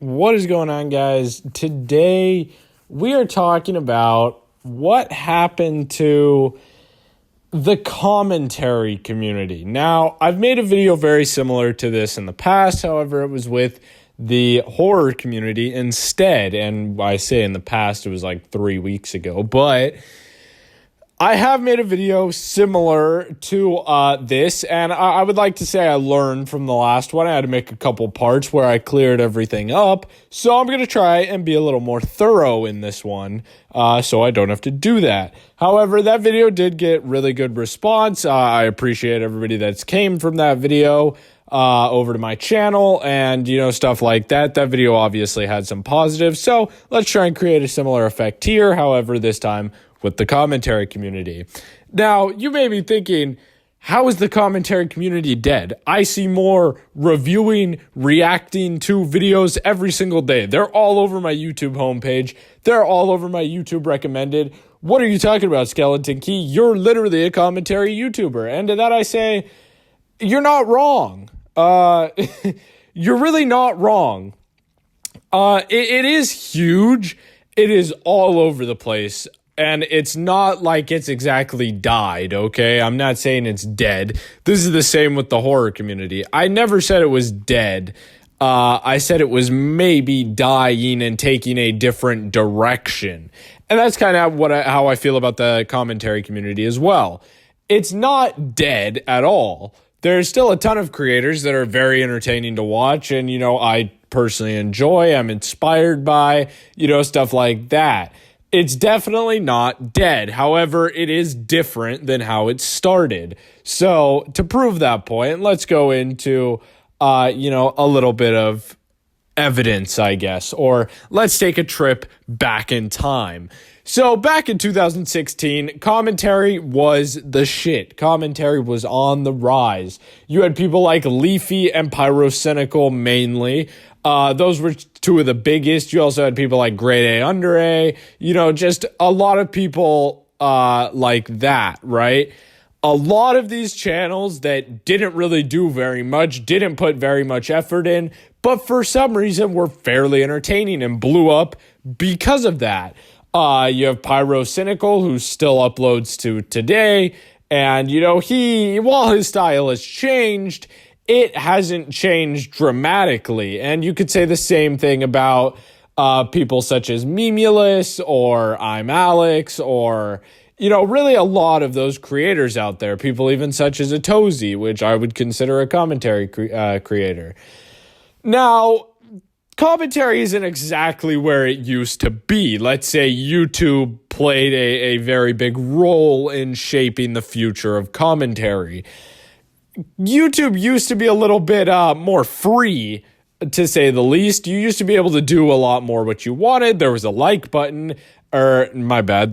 What is going on, guys? Today we are talking about what happened to the commentary community. Now, I've made a video very similar to this in the past. However, it was with the horror community instead. And I say in the past, it was like 3 weeks ago. But I have made a video similar to this, and I would like to say I learned from the last one. I had to make a couple parts where I cleared everything up, so I'm going to try and be a little more thorough in this one, so I don't have to do that. However, that video did get really good response. I appreciate everybody that's came from that video over to my channel and, stuff like that. That video obviously had some positives, so let's try and create a similar effect here, however, this time with the commentary community. Now, you may be thinking, how is the commentary community dead? I see more reviewing, reacting to videos every single day. They're all over my YouTube homepage. They're all over my YouTube recommended. What are you talking about, Skeleton Key? You're literally a commentary YouTuber. And to that I say, you're not wrong. You're really not wrong. It is huge. It is all over the place. And it's not like it's exactly died, okay? I'm not saying it's dead. This is the same with the horror community. I never said it was dead. I said it was maybe dying and taking a different direction. And that's kind of how I feel about the commentary community as well. It's not dead at all. There's still a ton of creators that are very entertaining to watch. And, I personally enjoy, I'm inspired by, stuff like that. It's definitely not dead. However, it is different than how it started. So to prove that point, let's go into, a little bit of evidence, I guess, or let's take a trip back in time. So back in 2016, commentary was the shit. Commentary was on the rise. You had people like Leafy and Pyrocynical mainly. Those were two of the biggest. You also had people like Grade A Under A, just a lot of people like that, right? A lot of these channels that didn't really do very much, didn't put very much effort in, but for some reason were fairly entertaining and blew up because of that. You have Pyrocynical, who still uploads to today, and, while his style has changed, it hasn't changed dramatically. And you could say the same thing about people such as Memulous or I'm Alex or, really a lot of those creators out there. People even such as Atozy, which I would consider a commentary creator. Now, commentary isn't exactly where it used to be. Let's say YouTube played a very big role in shaping the future of commentary. YouTube used to be a little bit more free, to say the least. You used to be able to do a lot more what you wanted. There was a like button, there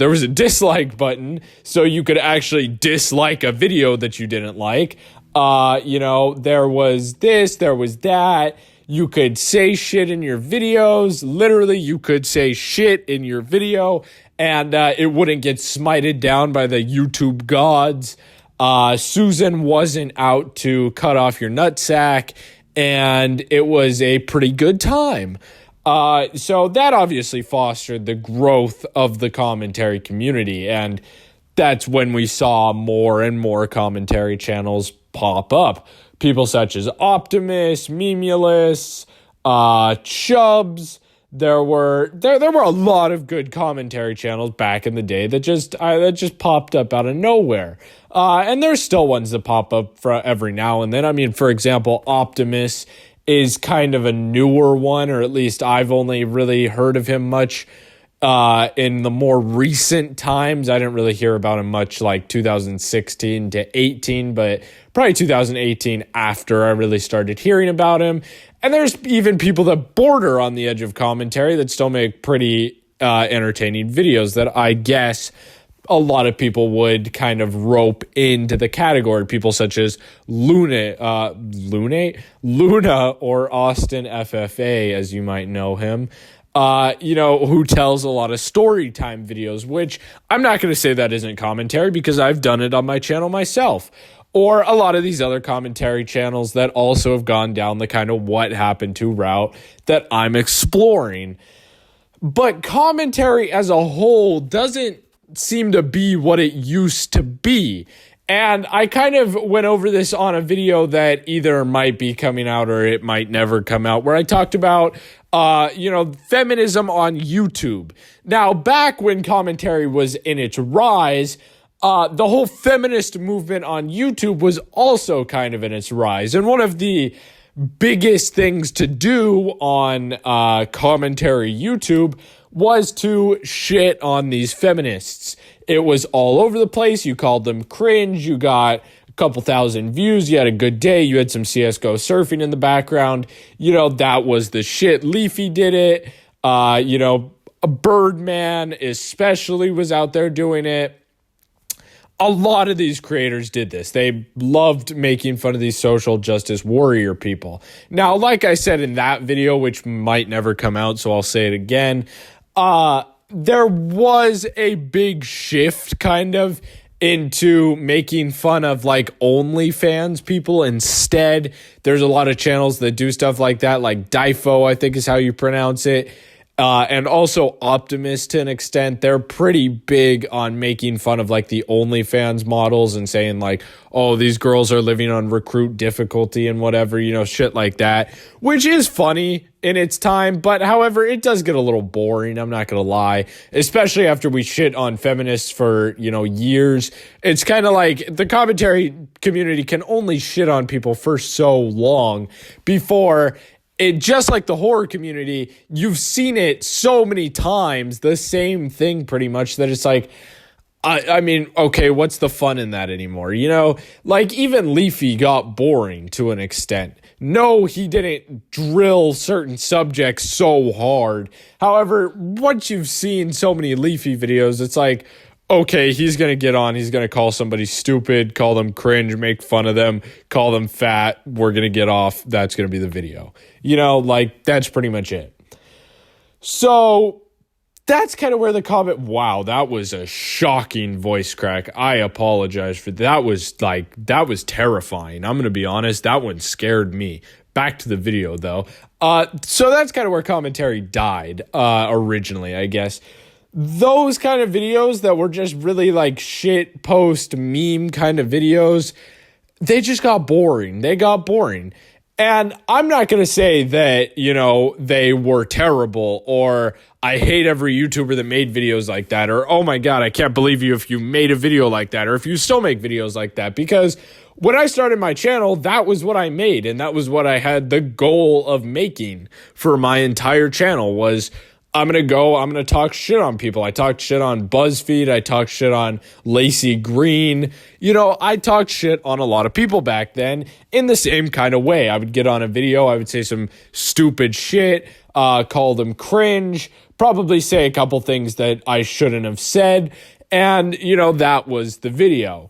was a dislike button, so you could actually dislike a video that you didn't like. There was this, there was that. You could say shit in your videos. Literally, you could say shit in your video, and it wouldn't get smited down by the YouTube gods. Susan wasn't out to cut off your nutsack, and it was a pretty good time. So that obviously fostered the growth of the commentary community, and that's when we saw more and more commentary channels pop up. People such as Optimus, Memulous, Chubbs. There were a lot of good commentary channels back in the day that just popped up out of nowhere. And there's still ones that pop up for every now and then. I mean, for example, Optimus is kind of a newer one, or at least I've only really heard of him much in the more recent times. I didn't really hear about him much like 2016 to 18, but probably 2018 after I really started hearing about him. And there's even people that border on the edge of commentary that still make pretty entertaining videos that I guess a lot of people would kind of rope into the category. People such as Luna or Austin FFA, as you might know him. Who tells a lot of story time videos, which I'm not going to say that isn't commentary because I've done it on my channel myself. or a lot of these other commentary channels that also have gone down the kind of what happened to route that I'm exploring. But commentary as a whole doesn't seem to be what it used to be. And I kind of went over this on a video that either might be coming out or it might never come out, where I talked about, feminism on YouTube. Now, back when commentary was in its rise, the whole feminist movement on YouTube was also kind of in its rise. And one of the biggest things to do on commentary YouTube was to shit on these feminists. It was all over the place. You called them cringe. You got a couple thousand views. You had a good day. You had some CSGO surfing in the background. That was the shit. Leafy did it. A Birdman especially was out there doing it. A lot of these creators did this. They loved making fun of these social justice warrior people. Now, like I said in that video, which might never come out, so I'll say it again, there was a big shift kind of into making fun of like OnlyFans people instead. There's a lot of channels that do stuff like that, like Difo, I think is how you pronounce it. And also Optimus to an extent. They're pretty big on making fun of like the OnlyFans models and saying like, oh, these girls are living on recruit difficulty and whatever, shit like that, which is funny in its time. But however, it does get a little boring. I'm not going to lie, especially after we shit on feminists for, years. It's kind of like the commentary community can only shit on people for so long before it, just like the horror community, you've seen it so many times, the same thing pretty much, that it's like, I mean, okay, what's the fun in that anymore? Like even Leafy got boring to an extent. No, he didn't drill certain subjects so hard. However, once you've seen so many Leafy videos, it's like, okay, he's going to get on, he's going to call somebody stupid, call them cringe, make fun of them, call them fat, we're going to get off, that's going to be the video. That's pretty much it. So that's kind of where the comment, wow, that was a shocking voice crack. I apologize for that. That was terrifying. I'm going to be honest, that one scared me. Back to the video though. So that's kind of where commentary died originally, I guess. Those kind of videos that were just really like shit post meme kind of videos, they just got boring. They got boring. And I'm not going to say that, they were terrible, or I hate every YouTuber that made videos like that, or, oh my God, I can't believe you if you made a video like that, or if you still make videos like that, because when I started my channel, that was what I made. And that was what I had the goal of making for my entire channel was, I'm going to talk shit on people. I talked shit on BuzzFeed. I talked shit on Lacey Green. I talked shit on a lot of people back then in the same kind of way. I would get on a video. I would say some stupid shit, call them cringe, probably say a couple things that I shouldn't have said. And, that was the video.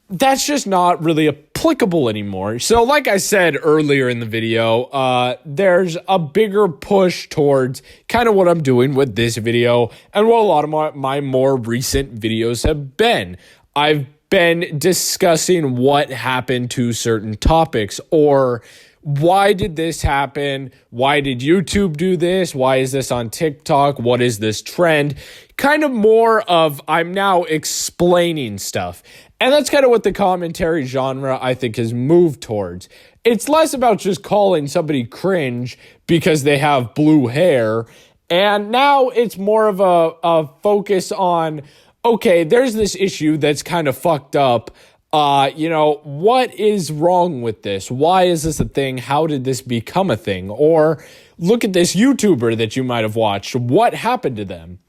That's just not really applicable anymore. So like I said earlier in the video, there's a bigger push towards kind of what I'm doing with this video and what a lot of my more recent videos have been. I've been discussing what happened to certain topics, or why did this happen? Why did YouTube do this? Why is this on TikTok? What is this trend? Kind of more of I'm now explaining stuff. And that's kind of what the commentary genre, I think, has moved towards. It's less about just calling somebody cringe because they have blue hair. And now it's more of a focus on, okay, there's this issue that's kind of fucked up. What is wrong with this? Why is this a thing? How did this become a thing? Or look at this YouTuber that you might have watched. What happened to them?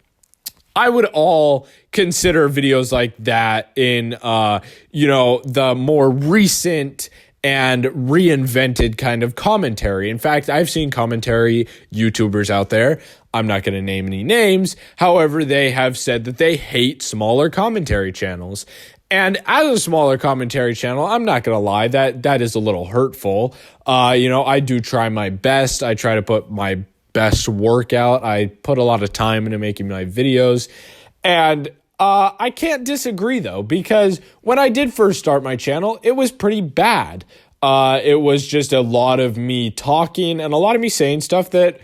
I would all consider videos like that in, the more recent and reinvented kind of commentary. In fact, I've seen commentary YouTubers out there. I'm not going to name any names. However, they have said that they hate smaller commentary channels. And as a smaller commentary channel, I'm not going to lie, that is a little hurtful. I do try my best. I try to put my best work out. I put a lot of time into making my videos. And I can't disagree, though, because when I did first start my channel, it was pretty bad. It was just a lot of me talking and a lot of me saying stuff that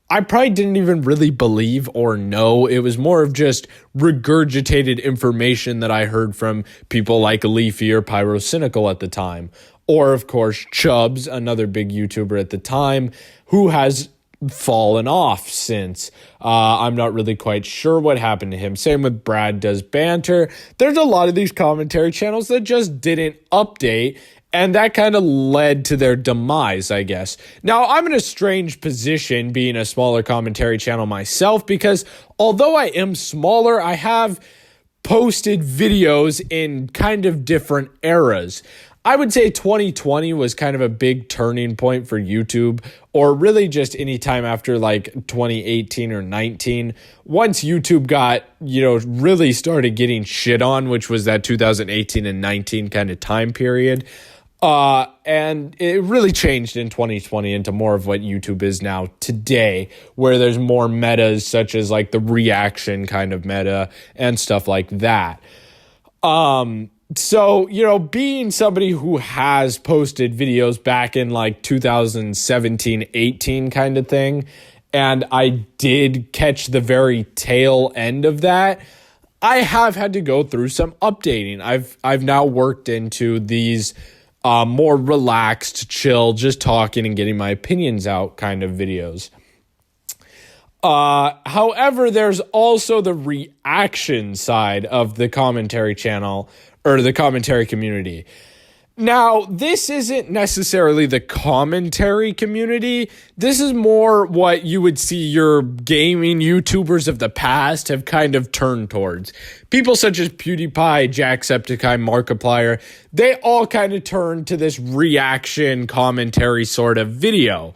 I probably didn't even really believe or know. It was more of just regurgitated information that I heard from people like Leafy or Pyrocynical at the time. Or, of course, Chubbs, another big YouTuber at the time, who has fallen off since. I'm not really quite sure what happened to him. Same with Brad Does Banter. There's a lot of these commentary channels that just didn't update, and that kind of led to their demise, I guess. Now, I'm in a strange position being a smaller commentary channel myself, because although I am smaller, I have posted videos in kind of different eras. I would say 2020 was kind of a big turning point for YouTube, or really just any time after like 2018 or 19. Once YouTube got, really started getting shit on, which was that 2018 and 19 kind of time period. And it really changed in 2020 into more of what YouTube is now today, where there's more metas such as like the reaction kind of meta and stuff like that. So, being somebody who has posted videos back in like 2017, 18 kind of thing, and I did catch the very tail end of that, I have had to go through some updating. I've now worked into these more relaxed, chill, just talking and getting my opinions out kind of videos. However, there's also the reaction side of the commentary channel, or the commentary community. Now, this isn't necessarily the commentary community. This is more what you would see your gaming YouTubers of the past have kind of turned towards. People such as PewDiePie, Jacksepticeye, Markiplier, they all kind of turned to this reaction commentary sort of video.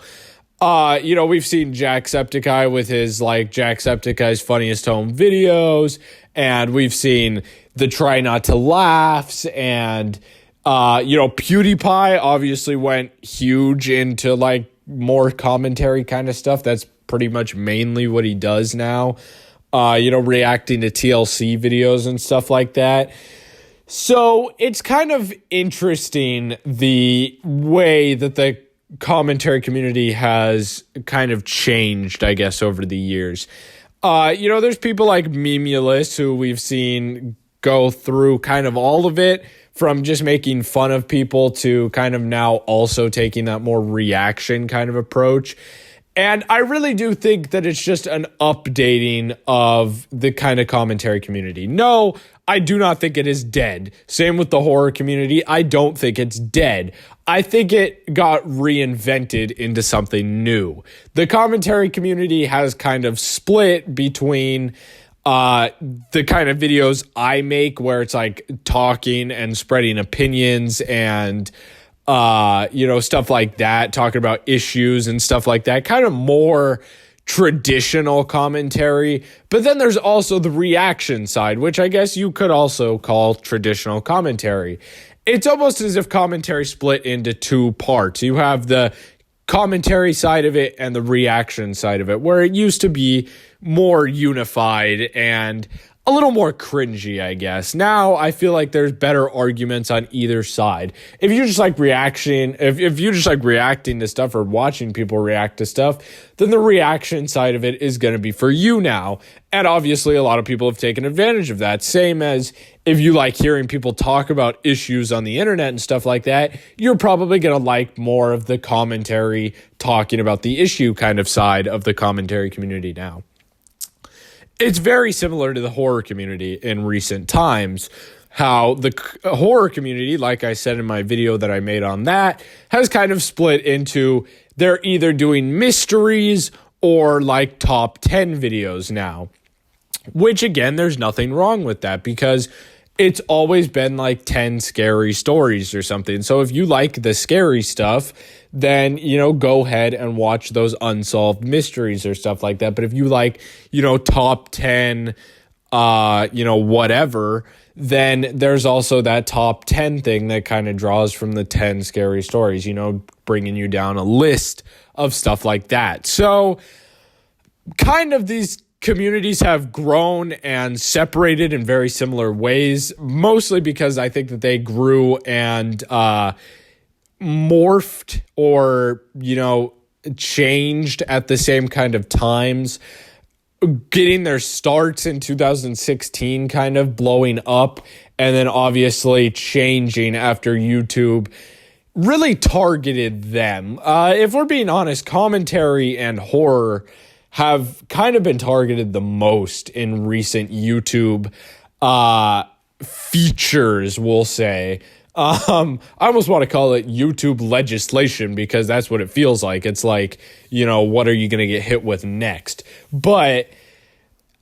We've seen Jacksepticeye with his like Jacksepticeye's funniest home videos, and we've seen the try not to laughs, and PewDiePie obviously went huge into like more commentary kind of stuff. That's pretty much mainly what he does now. Reacting to TLC videos and stuff like that. So it's kind of interesting the way that the commentary community has kind of changed, I guess, over the years. There's people like Memulus who we've seen go through kind of all of it, from just making fun of people to kind of now also taking that more reaction kind of approach. And I really do think that it's just an updating of the kind of commentary community. No, I do not think it is dead. Same with the horror community. I don't think it's dead. I think it got reinvented into something new. The commentary community has kind of split between the kind of videos I make, where it's like talking and spreading opinions and stuff like that, talking about issues and stuff like that, kind of more traditional commentary. But then there's also the reaction side, which I guess you could also call traditional commentary. It's almost as if commentary split into two parts. You have the commentary side of it and the reaction side of it, where it used to be more unified and a little more cringy, I guess. Now I feel like there's better arguments on either side. If you just like reaction, if you just like reacting to stuff or watching people react to stuff, then the reaction side of it is going to be for you now. And obviously a lot of people have taken advantage of that. Same as if you like hearing people talk about issues on the internet and stuff like that, you're probably going to like more of the commentary talking about the issue kind of side of the commentary community now. It's very similar to the horror community in recent times, how the horror community, like I said in my video that I made on that, has kind of split into they're either doing mysteries or like top 10 videos now, which again, there's nothing wrong with that because it's always been like 10 scary stories or something. So if you like the scary stuff, then, go ahead and watch those unsolved mysteries or stuff like that. But if you like, top 10, whatever, then there's also that top 10 thing that kind of draws from the 10 scary stories, bringing you down a list of stuff like that. So kind of these communities have grown and separated in very similar ways, mostly because I think that they grew and morphed or, changed at the same kind of times, getting their starts in 2016, kind of blowing up, and then obviously changing after YouTube really targeted them. If we're being honest, commentary and horror have kind of been targeted the most in recent YouTube features, we'll say. I almost want to call it YouTube legislation because that's what it feels like. It's like, what are you going to get hit with next? But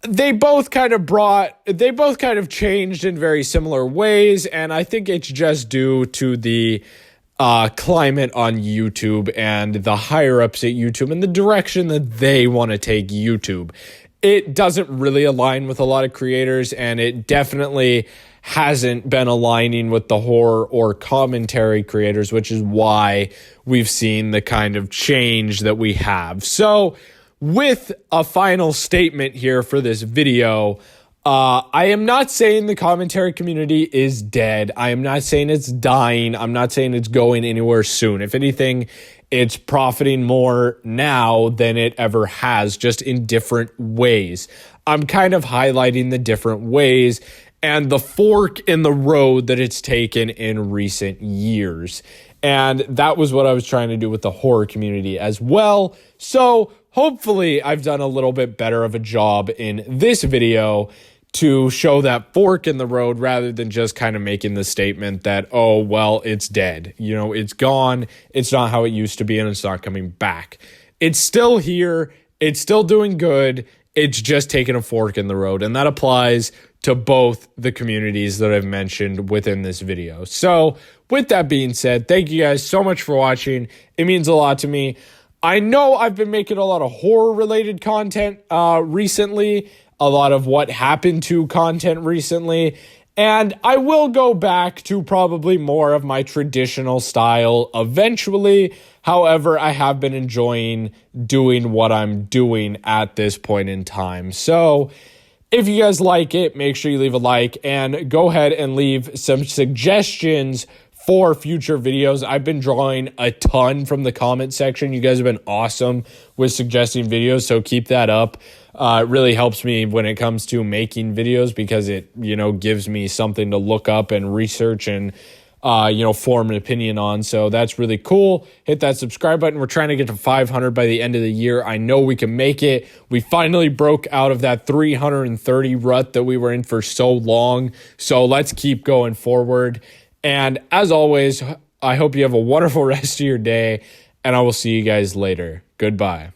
they both kind of changed in very similar ways. And I think it's just due to the climate on YouTube and the higher ups at YouTube and the direction that they want to take YouTube. It doesn't really align with a lot of creators, and it definitely hasn't been aligning with the horror or commentary creators, which is why we've seen the kind of change that we have. So with a final statement here for this video, I am not saying the commentary community is dead. I am not saying it's dying. I'm not saying it's going anywhere soon. If anything, it's profiting more now than it ever has, just in different ways. I'm kind of highlighting the different ways and the fork in the road that it's taken in recent years. And that was what I was trying to do with the horror community as well. So hopefully I've done a little bit better of a job in this video to show that fork in the road rather than just kind of making the statement that, oh, well, it's dead. It's gone. It's not how it used to be, and it's not coming back. It's still here. It's still doing good. It's just taking a fork in the road. And that applies to both the communities that I've mentioned within this video. So with that being said, thank you guys so much for watching. It means a lot to me. I know I've been making a lot of horror-related content recently, a lot of what happened to content recently, and I will go back to probably more of my traditional style eventually. However, I have been enjoying doing what I'm doing at this point in time. So if you guys like it, make sure you leave a like and go ahead and leave some suggestions for future videos. I've been drawing a ton from the comment section. You guys have been awesome with suggesting videos, so keep that up. It really helps me when it comes to making videos because it, gives me something to look up and research and, form an opinion on. So that's really cool. Hit that subscribe button. We're trying to get to 500 by the end of the year. I know we can make it. We finally broke out of that 330 rut that we were in for so long. So let's keep going forward. And as always, I hope you have a wonderful rest of your day, and I will see you guys later. Goodbye.